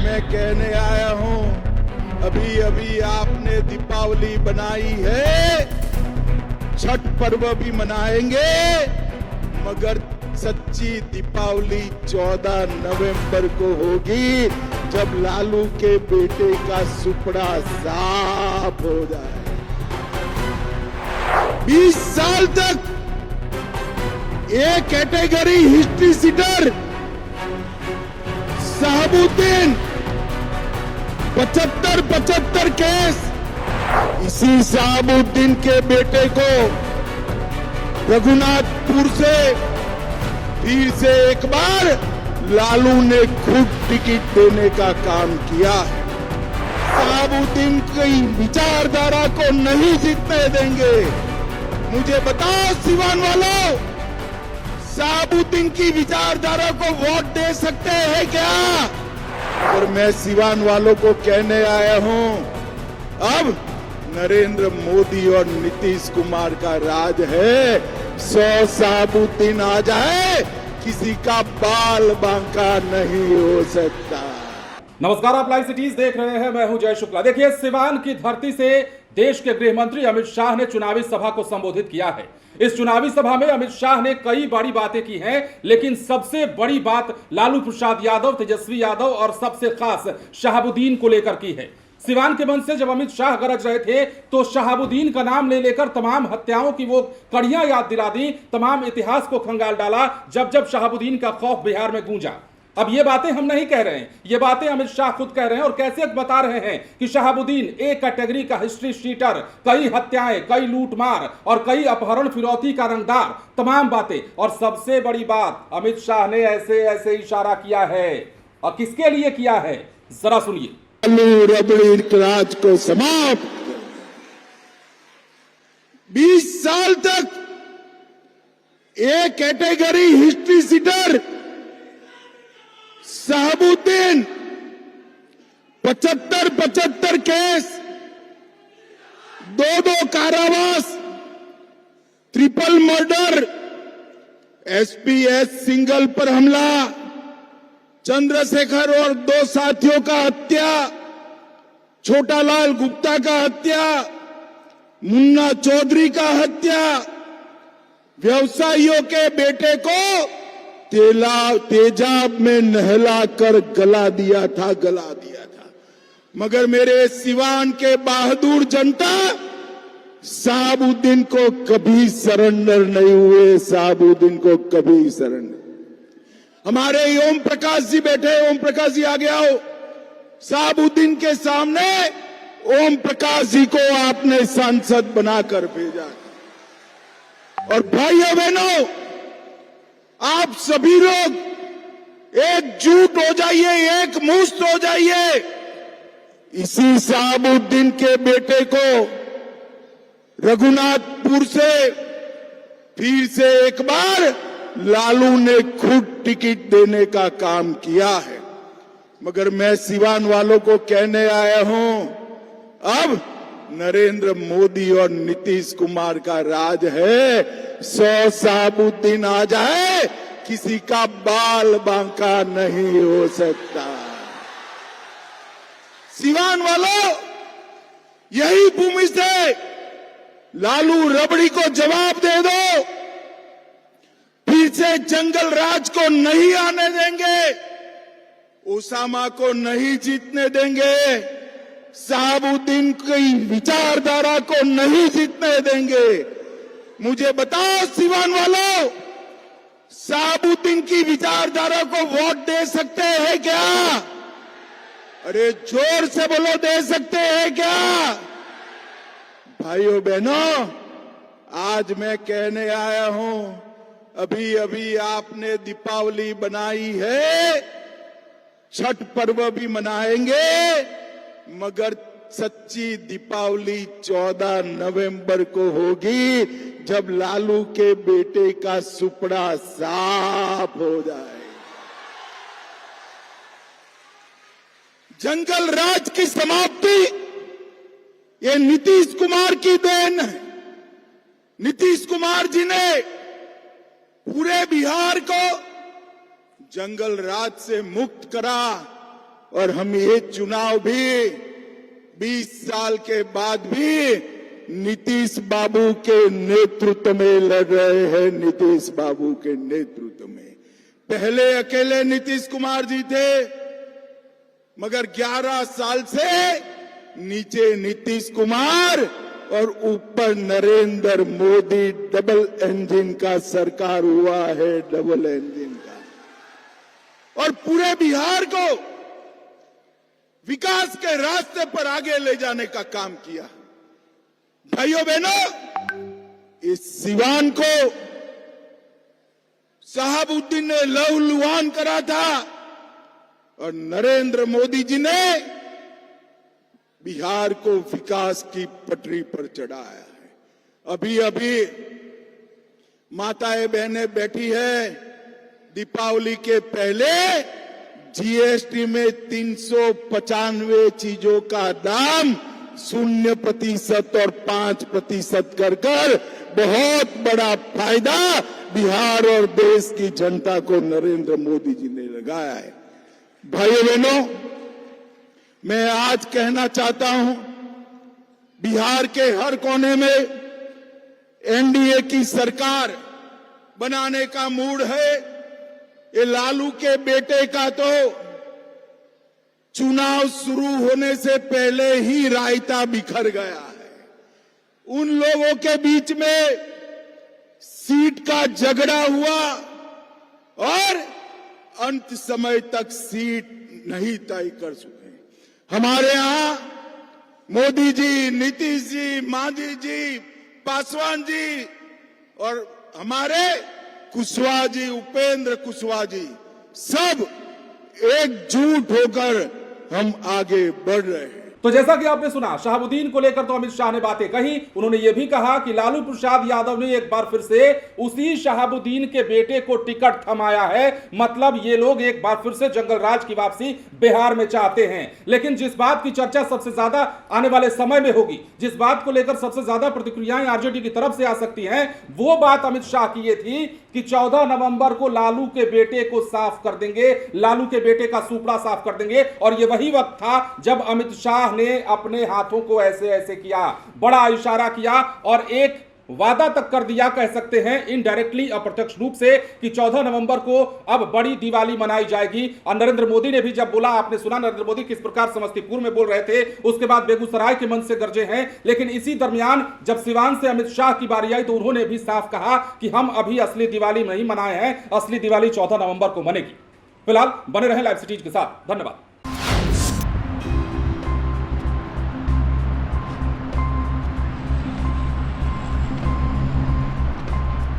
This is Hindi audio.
मैं कहने आया हूं, अभी अभी आपने दीपावली बनाई है, छठ पर्व भी मनाएंगे, मगर सच्ची दीपावली 14 नवंबर को होगी, जब लालू के बेटे का सुपड़ा साफ हो जाए। 20 साल तक A category history sheeter Shahabuddin 75 case, इसी शहाबुद्दीन के बेटे को रघुनाथपुर से फिर से एक बार लालू ने खुद टिकट देने का काम किया है। शहाबुद्दीन की विचारधारा को नहीं जीतने देंगे। मुझे बताओ सिवान वालों, शहाबुद्दीन की विचारधारा को वोट दे सकते हैं क्या? और मैं सिवान वालों को कहने आया हूं, अब नरेंद्र मोदी और नीतीश कुमार का राज है। 100 शहाबुद्दीन आ जाए, किसी का बाल बांका नहीं हो सकता। नमस्कार, आप लाइव सिटीज देख रहे हैं, मैं हूं जय शुक्ला। देखिए, सिवान की धरती से देश के गृह मंत्री अमित शाह ने चुनावी सभा को संबोधित किया है। इस चुनावी सभा में अमित शाह ने कई बड़ी बातें की हैं, लेकिन सबसे बड़ी बात लालू प्रसाद यादव, तेजस्वी यादव और सबसे खास शहाबुद्दीन को लेकर की है। सिवान के मंच से जब अमित शाह गरज रहे थे तो शहाबुद्दीन का नाम ले लेकर तमाम हत्याओं की वो कड़ियां याद दिला दी, तमाम इतिहास को खंगाल डाला जब जब शहाबुद्दीन का खौफ बिहार में गूंजा। अब ये बातें हम नहीं कह रहे हैं, ये बातें अमित शाह खुद कह रहे हैं और कैसे बता रहे हैं कि शहाबुद्दीन एक कैटेगरी का हिस्ट्री शीटर, कई हत्याएं, कई लूटमार और कई अपहरण फिरौती का रंगदार, तमाम बातें। और सबसे बड़ी बात, अमित शाह ने ऐसे ऐसे इशारा किया है और किसके लिए किया है, जरा सुनिए। लालू रबड़ी राज को समाप्त। 20 साल तक एक category history sheeter Shahabuddin 75 case, 2 कारावास, ट्रिपल मर्डर, एसपीएस सिंगल पर हमला, चंद्रशेखर और 2 साथियों का हत्या, छोटालाल गुप्ता का हत्या, मुन्ना चौधरी का हत्या, व्यवसायियों के बेटे को तेजाब में नहलाकर गला दिया था। मगर मेरे सिवान के बहादुर जनता शहाबुद्दीन को कभी सरेंडर नहीं हुए, शहाबुद्दीन को कभी सरेंडर। हमारे ओम प्रकाश जी बैठे, ओम प्रकाश जी आगे आओ। शहाबुद्दीन के सामने ओम प्रकाश जी को आपने सांसद बनाकर भेजा। और भाइयों बहनों, आप सभी लोग एकजुट हो जाइए, एक मुश्त हो जाइए। इसी शहाबुद्दीन के बेटे को रघुनाथपुर से फिर से एक बार लालू ने खुद टिकट देने का काम किया है। मगर मैं सिवान वालों को कहने आया हूं, अब नरेंद्र मोदी और नीतीश कुमार का राज है। 100 शहाबुद्दीन आ जाए, किसी का बाल बांका नहीं हो सकता। सिवान वालों, यही भूमि से लालू रबड़ी को जवाब दे दो, फिर से जंगल राज को नहीं आने देंगे, ओसामा को नहीं जीतने देंगे, शहाबुद्दीन की विचारधारा को नहीं जीतने देंगे। मुझे बताओ सिवान वालों, शहाबुद्दीन की विचारधारा को वोट दे सकते हैं क्या? अरे जोर से बोलो, दे सकते हैं क्या? भाइयों बहनों, आज मैं कहने आया हूं, अभी अभी आपने दीपावली बनाई है, छठ पर्व भी मनाएंगे, मगर सच्ची दीपावली 14 नवंबर को होगी, जब लालू के बेटे का सुपड़ा साफ हो जाए। जंगल राज की समाप्ति ये नीतीश कुमार की देन है। नीतीश कुमार जी ने पूरे बिहार को जंगल राज से मुक्त करा, और हम ये चुनाव भी 20 साल के बाद भी नीतीश बाबू के नेतृत्व में लड़ रहे हैं। नीतीश बाबू के नेतृत्व में। पहले अकेले नीतीश कुमार जी थे, मगर 11 साल से नीचे नीतीश कुमार और ऊपर नरेंद्र मोदी, डबल इंजन का सरकार हुआ है, डबल इंजन का। और पूरे बिहार को विकास के रास्ते पर आगे ले जाने का काम किया। भाइयों बहनों, इस सिवान को शहाबुद्दीन ने लहूलुहान करा था और नरेंद्र मोदी जी ने बिहार को विकास की पटरी पर चढ़ाया है। अभी अभी माताएं बहनें बैठी है, दीपावली के पहले जीएसटी में 395 चीजों का दाम 0% और 5% कर बहुत बड़ा फायदा बिहार और देश की जनता को नरेंद्र मोदी जी ने लगाया है। भाइयों बहनों, मैं आज कहना चाहता हूं, बिहार के हर कोने में एनडीए की सरकार बनाने का मूड है। ये लालू के बेटे का तो चुनाव शुरू होने से पहले ही रायता बिखर गया है। उन लोगों के बीच में सीट का झगड़ा हुआ और अंत समय तक सीट नहीं तय कर सके। हमारे यहां मोदी जी, नीतीश जी, मांझी जी, पासवान जी और हमारे कुशवाहा जी, उपेंद्र कुशवाहा जी, सब एकजुट होकर हम आगे बढ़ रहे हैं। तो जैसा कि आपने सुना, शहाबुद्दीन को लेकर तो अमित शाह ने बातें कही। उन्होंने यह भी कहा कि लालू प्रसाद यादव ने एक बार फिर से उसी शहाबुद्दीन के बेटे को टिकट थमाया है। मतलब ये लोग एक बार फिर से जंगल राज की वापसी बिहार में चाहते हैं। लेकिन जिस बात की चर्चा सबसे ज्यादा आने वाले समय में होगी, जिस बात को लेकर सबसे ज्यादा प्रतिक्रियाएं आरजेडी की तरफ से आ सकती हैं, वो बात अमित शाह की ये थी कि 14 नवंबर को लालू के बेटे को साफ कर देंगे, लालू के बेटे का सुपड़ा साफ कर देंगे। और ये वही वक्त था जब अमित शाह ने अपने हाथों को ऐसे ऐसे किया, बड़ा इशारा किया और एक वादा तक कर दिया, कह सकते हैं इनडायरेक्टली, अप्रत्यक्ष रूप से, कि 14 नवंबर को अब बड़ी दिवाली मनाई जाएगी। और नरेंद्र मोदी ने भी जब बोला, आपने सुना नरेंद्र मोदी किस प्रकार समस्तीपुर में बोल रहे थे, उसके बाद बेगूसराय के मंच से गरजे हैं। लेकिन इसी दरमियान जब सिवान से अमित शाह की बारी आई तो उन्होंने भी साफ कहा कि हम अभी असली दिवाली नहीं मनाए हैं, असली दिवाली 14 नवंबर को मनेगी। फिलहाल बने रहें लाइव सिटीज के साथ। धन्यवाद।